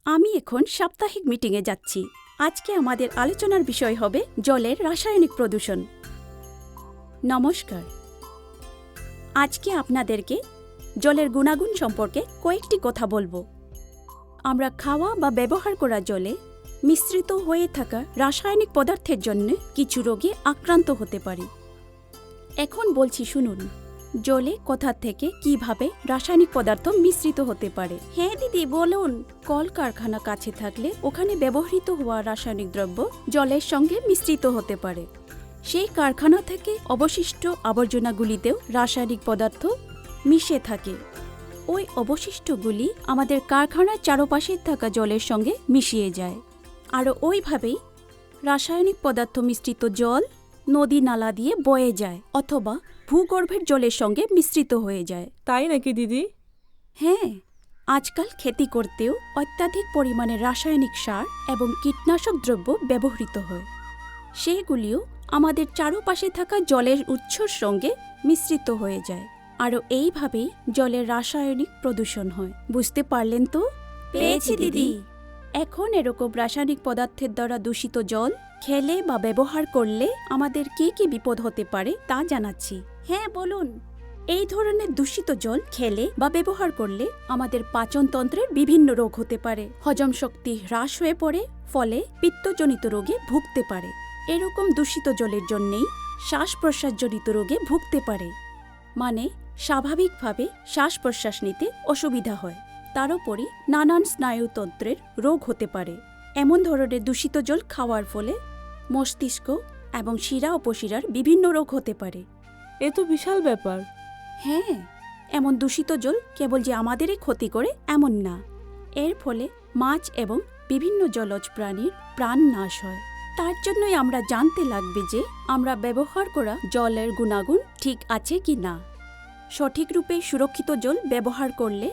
আমি এখন সাপ্তাহিক মিটিংয়ে যাচ্ছি। আজকে আমাদের আলোচনার বিষয় হবে জলের রাসায়নিক প্রদূষণ। নমস্কার। আজকে আপনাদেরকে জলের গুণাগুণ সম্পর্কে কয়েকটি কথা বলবো। আমরা খাওয়া বা ব্যবহার করা জলে মিশ্রিত হয়ে থাকা রাসায়নিক পদার্থের জন্য কিছু রোগে আক্রান্ত হতে পারি। এখন বলছি শুনুন, জলে কোথা থেকে কিভাবে রাসায়নিক পদার্থ মিশ্রিত হতে পারে। হ্যাঁ দিদি বলুন। কলকারখানা কাছে থাকলে ওখানে ব্যবহৃত হওয়া রাসায়নিক দ্রব্য জলের সঙ্গে মিশ্রিত হতে পারে। সেই কারখানা থেকে অবশিষ্ট আবর্জনাগুলিতেও রাসায়নিক পদার্থ মিশে থাকে। ওই অবশিষ্টগুলি আমাদের কারখানার চারপাশে থাকা জলের সঙ্গে মিশিয়ে যায়। আর ওইভাবেই রাসায়নিক পদার্থ মিশ্রিত জল নদী নালা দিয়ে বয়ে যায় অথবা ভূগর্ভের জলের সঙ্গে মিশ্রিত হয়ে যায়। তাই নাকি দিদি? হ্যাঁ, আজকাল খেতি করতেও অত্যাধিক পরিমাণে রাসায়নিক সার এবং কীটনাশক দ্রব্য ব্যবহৃত হয়। সেগুলিও আমাদের চারপাশে থাকা জলের উৎসর সঙ্গে মিশ্রিত হয়ে যায়। আরও এইভাবেই জলের রাসায়নিক প্রদূষণ হয়। বুঝতে পারলেন তো? পেয়েছি দিদি। এখন এরকম রাসায়নিক পদার্থের দ্বারা দূষিত জল খেলে বা ব্যবহার করলে আমাদের কি কি বিপদ হতে পারে তা জানাচ্ছি। হ্যাঁ বলুন। এই ধরনের দূষিত জল খেলে বা ব্যবহার করলে আমাদের পাচনতন্ত্রের বিভিন্ন রোগ হতে পারে। হজম শক্তি হ্রাস হয়ে পড়ে, ফলে পিত্তজনিত রোগে ভুগতে পারে। এরকম দূষিত জলের জন্যেই শ্বাস প্রশ্বাসজনিত রোগে ভুগতে পারে, মানে স্বাভাবিকভাবে শ্বাস প্রশ্বাস নিতে অসুবিধা হয়। তার উপরই নানান স্নায়ুতন্ত্রের রোগ হতে পারে। এমন ধরনের দূষিত জল খাওয়ার ফলে মস্তিষ্ক এবং শিরা উপশিরার বিভিন্ন রোগ হতে পারে। এ তো বিশাল ব্যাপার। হ্যাঁ, এমন দূষিত জল কেবল যে আমাদেরই ক্ষতি করে এমন না, এর ফলে মাছ এবং বিভিন্ন জলজ প্রাণীর প্রাণ নাশ হয়। তার জন্যই আমরা জানতে লাগবে যে আমরা ব্যবহার করা জলের গুণাগুণ ঠিক আছে কি না। সঠিক রূপে সুরক্ষিত জল ব্যবহার করলে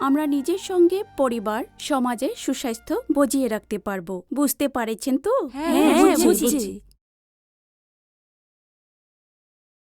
আমরা নিজের সঙ্গে পরিবার, সমাজে সুস্বাস্থ্য বজিয়ে রাখতে পারব। বুঝতে পারছেন তো? হ্যাঁ, বুঝেছি।